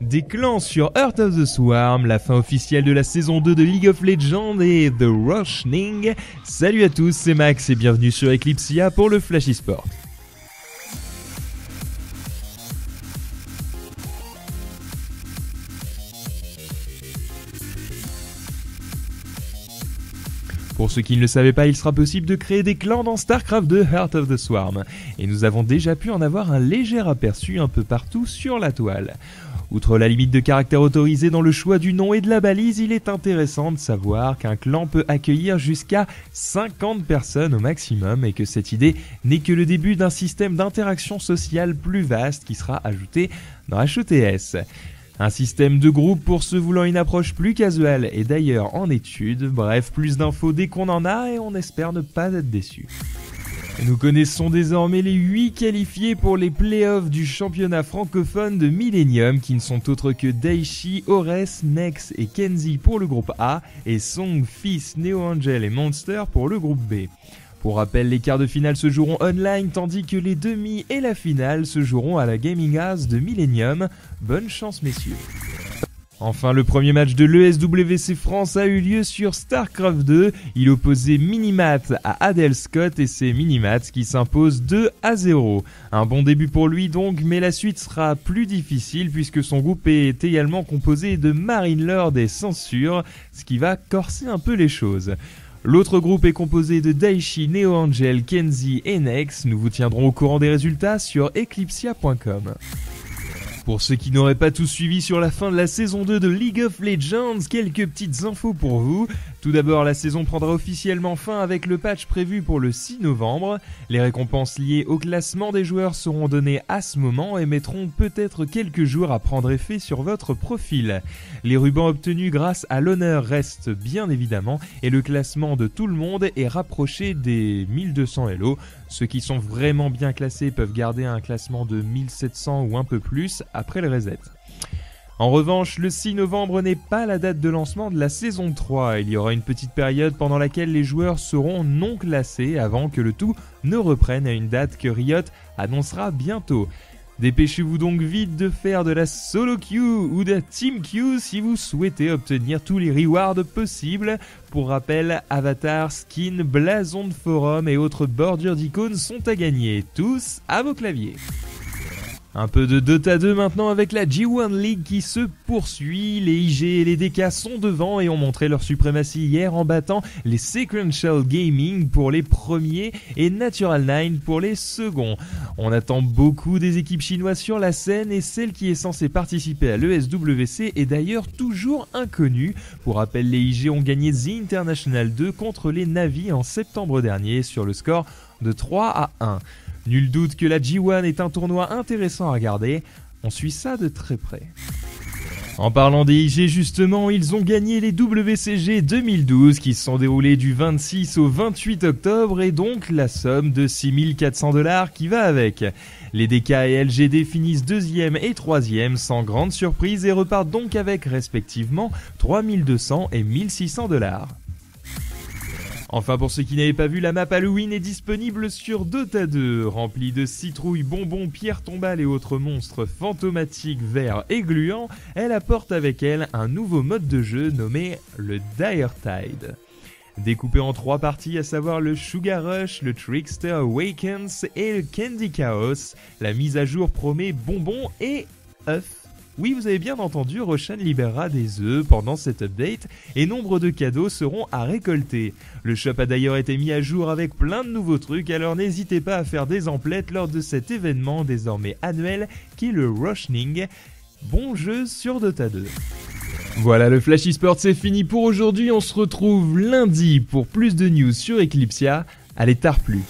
Des clans sur Heart of the Swarm, la fin officielle de la saison 2 de League of Legends et The Rushning. Salut à tous, c'est Max et bienvenue sur Eclipsia pour le Flash eSport. Pour ceux qui ne le savaient pas, il sera possible de créer des clans dans StarCraft 2 Heart of the Swarm, et nous avons déjà pu en avoir un léger aperçu un peu partout sur la toile. Outre la limite de caractère autorisée dans le choix du nom et de la balise, il est intéressant de savoir qu'un clan peut accueillir jusqu'à 50 personnes au maximum et que cette idée n'est que le début d'un système d'interaction sociale plus vaste qui sera ajouté dans HOTS. Un système de groupe pour ceux voulant une approche plus casual est d'ailleurs en étude, bref, plus d'infos dès qu'on en a et on espère ne pas être déçus. Nous connaissons désormais les 8 qualifiés pour les playoffs du championnat francophone de Millennium qui ne sont autres que Daichi, Ores, Nex et Kenzie pour le groupe A et Song, Fizz, Neo Angel et Monster pour le groupe B. Pour rappel, les quarts de finale se joueront online tandis que les demi et la finale se joueront à la Gaming House de Millennium. Bonne chance messieurs. Enfin, le premier match de l'ESWC France a eu lieu sur StarCraft 2. Il opposait Minimat à Adel Scott et c'est Minimat qui s'impose 2-0. Un bon début pour lui donc, mais la suite sera plus difficile puisque son groupe est également composé de Marine Lord et Censure, ce qui va corser un peu les choses. L'autre groupe est composé de Daichi, Neo Angel, Kenzie et Nex. Nous vous tiendrons au courant des résultats sur eclipsia.com. Pour ceux qui n'auraient pas tout suivi sur la fin de la saison 2 de League of Legends, quelques petites infos pour vous. Tout d'abord, la saison prendra officiellement fin avec le patch prévu pour le 6 novembre. Les récompenses liées au classement des joueurs seront données à ce moment et mettront peut-être quelques jours à prendre effet sur votre profil. Les rubans obtenus grâce à l'honneur restent bien évidemment et le classement de tout le monde est rapproché des 1200 Elo. Ceux qui sont vraiment bien classés peuvent garder un classement de 1700 ou un peu plus après le reset. En revanche, le 6 novembre n'est pas la date de lancement de la saison 3. Il y aura une petite période pendant laquelle les joueurs seront non classés avant que le tout ne reprenne à une date que Riot annoncera bientôt. Dépêchez-vous donc vite de faire de la solo queue ou de la team queue si vous souhaitez obtenir tous les rewards possibles. Pour rappel, avatars, skins, blasons de forum et autres bordures d'icônes sont à gagner. Tous à vos claviers. Un peu de Dota 2 maintenant avec la G1 League qui se poursuit. Les IG et les DK sont devant et ont montré leur suprématie hier en battant les Sequential Gaming pour les premiers et Natural 9 pour les seconds. On attend beaucoup des équipes chinoises sur la scène et celle qui est censée participer à l'ESWC est d'ailleurs toujours inconnue. Pour rappel, les IG ont gagné The International 2 contre les Na'Vi en septembre dernier sur le score de 3-1. Nul doute que la G1 est un tournoi intéressant à regarder, on suit ça de très près. En parlant des IG justement, ils ont gagné les WCG 2012 qui se sont déroulés du 26 au 28 octobre et donc la somme de 6400$ qui va avec. Les DK et LGD finissent 2e et 3e sans grande surprise et repartent donc avec respectivement 3200 et 1600$. Enfin, pour ceux qui n'avaient pas vu, la map Halloween est disponible sur Dota 2, remplie de citrouilles, bonbons, pierres tombales et autres monstres fantomatiques, verts et gluants. Elle apporte avec elle un nouveau mode de jeu nommé le Dire Tide. Découpé en 3 parties, à savoir le Sugar Rush, le Trickster Awakens et le Candy Chaos, la mise à jour promet bonbons et œufs. Oui, vous avez bien entendu, Roshan libérera des œufs pendant cet update et nombre de cadeaux seront à récolter. Le shop a d'ailleurs été mis à jour avec plein de nouveaux trucs, alors n'hésitez pas à faire des emplettes lors de cet événement désormais annuel qui est le Rushning. Bon jeu sur Dota 2. Voilà, le Flash eSport c'est fini pour aujourd'hui, on se retrouve lundi pour plus de news sur Eclipsia. Allez, tard plus.